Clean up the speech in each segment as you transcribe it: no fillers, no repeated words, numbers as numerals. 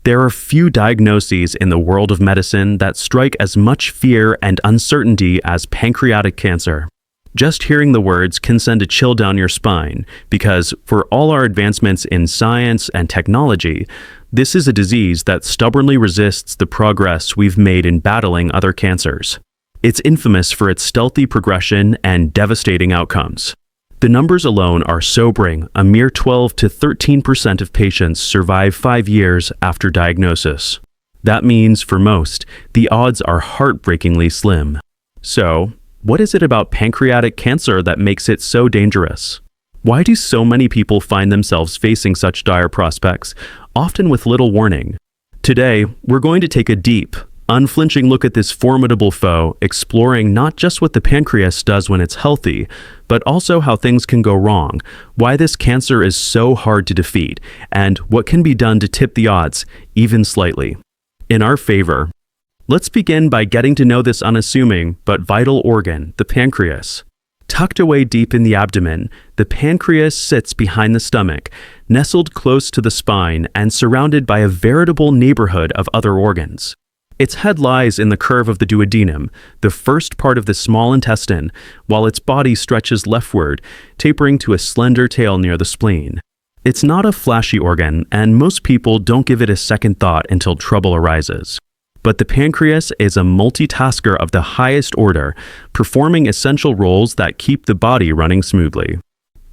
There are few diagnoses in the world of medicine that strike as much fear and uncertainty as pancreatic cancer. Just hearing the words can send a chill down your spine because, for all our advancements in science and technology, this is a disease that stubbornly resists the progress we've made in battling other cancers. It's infamous for its stealthy progression and devastating outcomes. The numbers alone are sobering. A mere 12 to 13% of patients survive 5 years after diagnosis. That means, for most, the odds are heartbreakingly slim. So, what is it about pancreatic cancer that makes it so dangerous? Why do so many people find themselves facing such dire prospects, often with little warning? Today, we're going to take a deep, unflinching look at this formidable foe, exploring not just what the pancreas does when it's healthy, but also how things can go wrong, why this cancer is so hard to defeat, and what can be done to tip the odds, even slightly, in our favor. Let's begin by getting to know this unassuming but vital organ, the pancreas. Tucked away deep in the abdomen, the pancreas sits behind the stomach, nestled close to the spine and surrounded by a veritable neighborhood of other organs. Its head lies in the curve of the duodenum, the first part of the small intestine, while its body stretches leftward, tapering to a slender tail near the spleen. It's not a flashy organ, and most people don't give it a second thought until trouble arises. But the pancreas is a multitasker of the highest order, performing essential roles that keep the body running smoothly.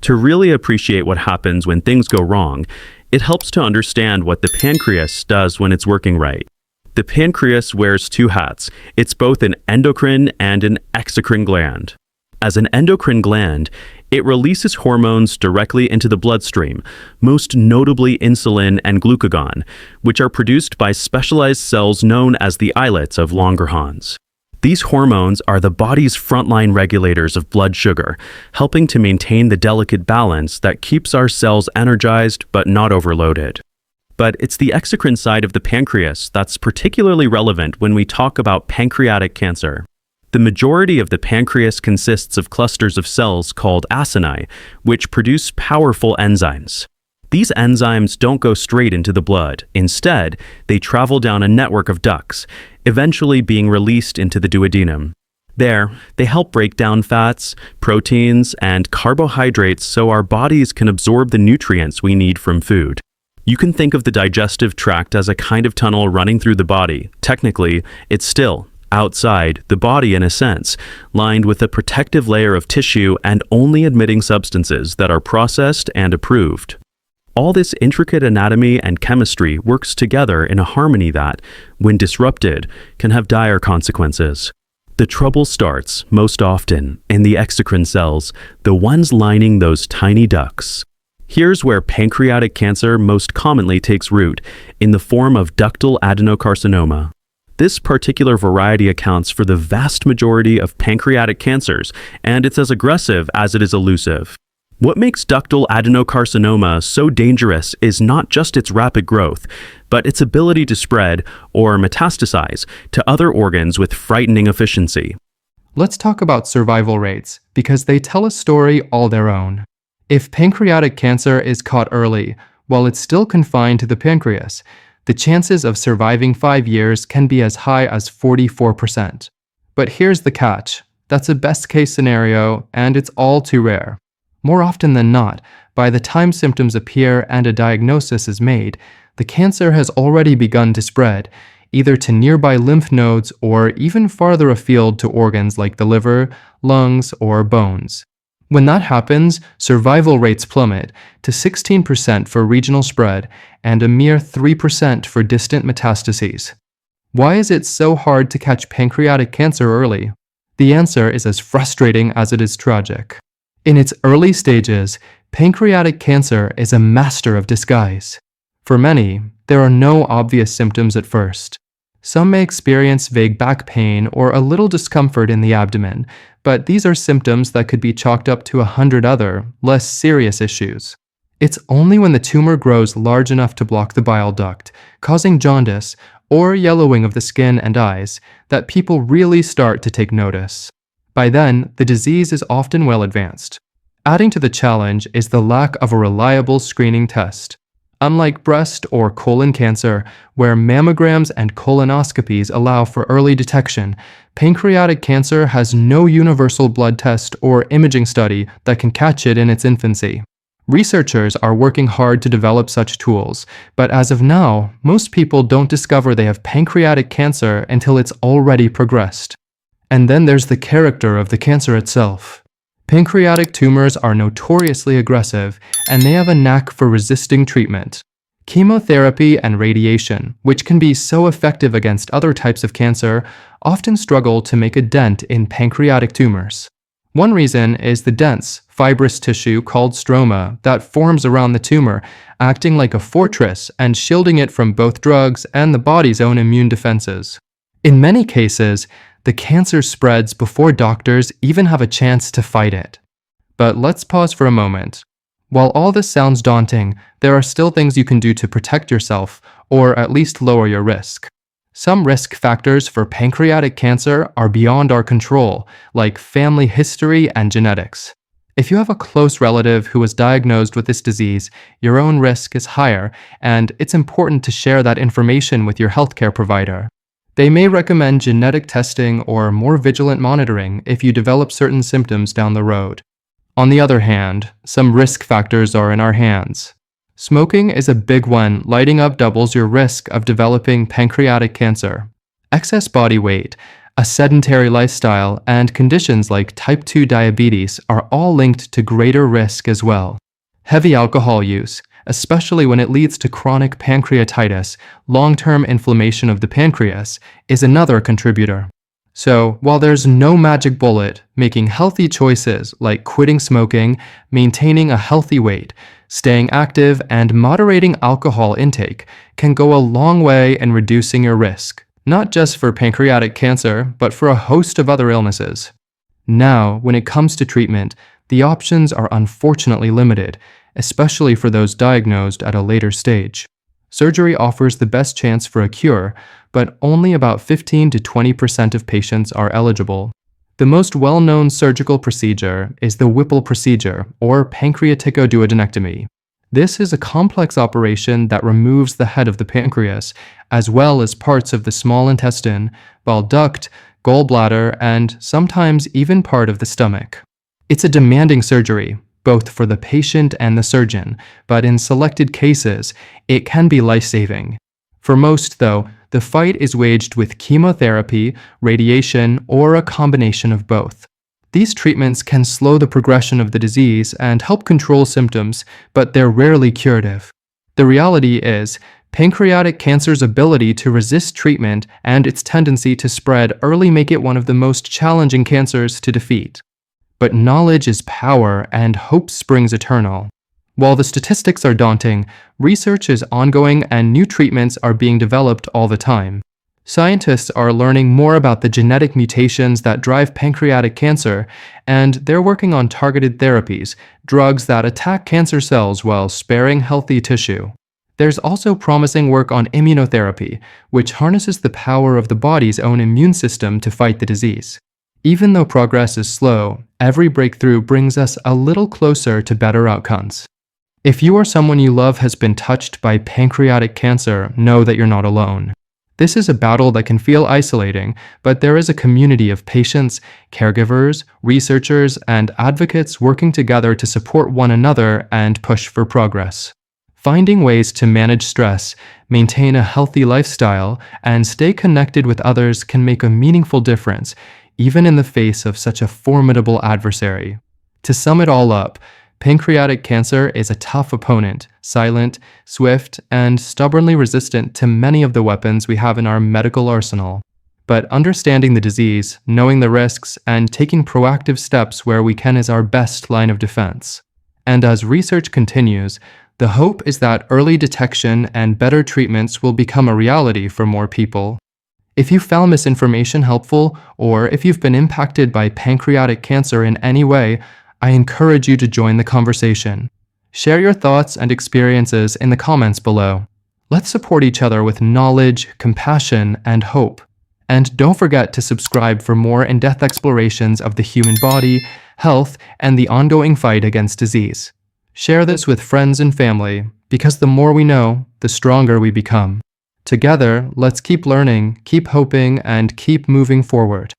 To really appreciate what happens when things go wrong, it helps to understand what the pancreas does when it's working right. The pancreas wears two hats. It's both an endocrine and an exocrine gland. As an endocrine gland, it releases hormones directly into the bloodstream, most notably insulin and glucagon, which are produced by specialized cells known as the islets of Langerhans. These hormones are the body's frontline regulators of blood sugar, helping to maintain the delicate balance that keeps our cells energized but not overloaded. But it's the exocrine side of the pancreas that's particularly relevant when we talk about pancreatic cancer. The majority of the pancreas consists of clusters of cells called acini, which produce powerful enzymes. These enzymes don't go straight into the blood. Instead, they travel down a network of ducts, eventually being released into the duodenum. There, they help break down fats, proteins, and carbohydrates so our bodies can absorb the nutrients we need from food. You can think of the digestive tract as a kind of tunnel running through the body. Technically, it's still outside the body in a sense, lined with a protective layer of tissue and only admitting substances that are processed and approved. All this intricate anatomy and chemistry works together in a harmony that, when disrupted, can have dire consequences. The trouble starts, most often, in the exocrine cells, the ones lining those tiny ducts. Here's where pancreatic cancer most commonly takes root, in the form of ductal adenocarcinoma. This particular variety accounts for the vast majority of pancreatic cancers, and it's as aggressive as it is elusive. What makes ductal adenocarcinoma so dangerous is not just its rapid growth, but its ability to spread, or metastasize, to other organs with frightening efficiency. Let's talk about survival rates, because they tell a story all their own. If pancreatic cancer is caught early, while it's still confined to the pancreas, the chances of surviving 5 years can be as high as 44%. But here's the catch. That's a best-case scenario, and it's all too rare. More often than not, by the time symptoms appear and a diagnosis is made, the cancer has already begun to spread, either to nearby lymph nodes or even farther afield to organs like the liver, lungs, or bones. When that happens, survival rates plummet to 16% for regional spread and a mere 3% for distant metastases. Why is it so hard to catch pancreatic cancer early? The answer is as frustrating as it is tragic. In its early stages, pancreatic cancer is a master of disguise. For many, there are no obvious symptoms at first. Some may experience vague back pain or a little discomfort in the abdomen, but these are symptoms that could be chalked up to 100 other, less serious issues. It's only when the tumor grows large enough to block the bile duct, causing jaundice or yellowing of the skin and eyes, that people really start to take notice. By then, the disease is often well advanced. Adding to the challenge is the lack of a reliable screening test. Unlike breast or colon cancer, where mammograms and colonoscopies allow for early detection, pancreatic cancer has no universal blood test or imaging study that can catch it in its infancy. Researchers are working hard to develop such tools, but as of now, most people don't discover they have pancreatic cancer until it's already progressed. And then there's the character of the cancer itself. Pancreatic tumors are notoriously aggressive, and they have a knack for resisting treatment. Chemotherapy and radiation, which can be so effective against other types of cancer, often struggle to make a dent in pancreatic tumors. One reason is the dense, fibrous tissue called stroma that forms around the tumor, acting like a fortress and shielding it from both drugs and the body's own immune defenses. In many cases, the cancer spreads before doctors even have a chance to fight it. But let's pause for a moment. While all this sounds daunting, there are still things you can do to protect yourself, or at least lower your risk. Some risk factors for pancreatic cancer are beyond our control, like family history and genetics. If you have a close relative who was diagnosed with this disease, your own risk is higher, and it's important to share that information with your healthcare provider. They may recommend genetic testing or more vigilant monitoring if you develop certain symptoms down the road. On the other hand, some risk factors are in our hands. Smoking is a big one. Lighting up doubles your risk of developing pancreatic cancer. Excess body weight, a sedentary lifestyle, and conditions like type 2 diabetes are all linked to greater risk as well. Heavy alcohol use, especially when it leads to chronic pancreatitis, long-term inflammation of the pancreas, is another contributor. So, while there's no magic bullet, making healthy choices like quitting smoking, maintaining a healthy weight, staying active, and moderating alcohol intake can go a long way in reducing your risk, not just for pancreatic cancer, but for a host of other illnesses. Now, when it comes to treatment, the options are unfortunately limited, especially for those diagnosed at a later stage. Surgery offers the best chance for a cure, but only about 15 to 20% of patients are eligible. The most well-known surgical procedure is the Whipple procedure, or pancreaticoduodenectomy. This is a complex operation that removes the head of the pancreas, as well as parts of the small intestine, bile duct, gallbladder, and sometimes even part of the stomach. It's a demanding surgery, both for the patient and the surgeon, but in selected cases, it can be life-saving. For most, though, the fight is waged with chemotherapy, radiation, or a combination of both. These treatments can slow the progression of the disease and help control symptoms, but they're rarely curative. The reality is, pancreatic cancer's ability to resist treatment and its tendency to spread early make it one of the most challenging cancers to defeat. But knowledge is power, and hope springs eternal. While the statistics are daunting, research is ongoing and new treatments are being developed all the time. Scientists are learning more about the genetic mutations that drive pancreatic cancer, and they're working on targeted therapies, drugs that attack cancer cells while sparing healthy tissue. There's also promising work on immunotherapy, which harnesses the power of the body's own immune system to fight the disease. Even though progress is slow, every breakthrough brings us a little closer to better outcomes. If you or someone you love has been touched by pancreatic cancer, know that you're not alone. This is a battle that can feel isolating, but there is a community of patients, caregivers, researchers, and advocates working together to support one another and push for progress. Finding ways to manage stress, maintain a healthy lifestyle, and stay connected with others can make a meaningful difference, even in the face of such a formidable adversary. To sum it all up, pancreatic cancer is a tough opponent, silent, swift, and stubbornly resistant to many of the weapons we have in our medical arsenal. But understanding the disease, knowing the risks, and taking proactive steps where we can is our best line of defense. And as research continues, the hope is that early detection and better treatments will become a reality for more people. If you found this information helpful, or if you've been impacted by pancreatic cancer in any way, I encourage you to join the conversation. Share your thoughts and experiences in the comments below. Let's support each other with knowledge, compassion, and hope. And don't forget to subscribe for more in-depth explorations of the human body, health, and the ongoing fight against disease. Share this with friends and family, because the more we know, the stronger we become. Together, let's keep learning, keep hoping, and keep moving forward.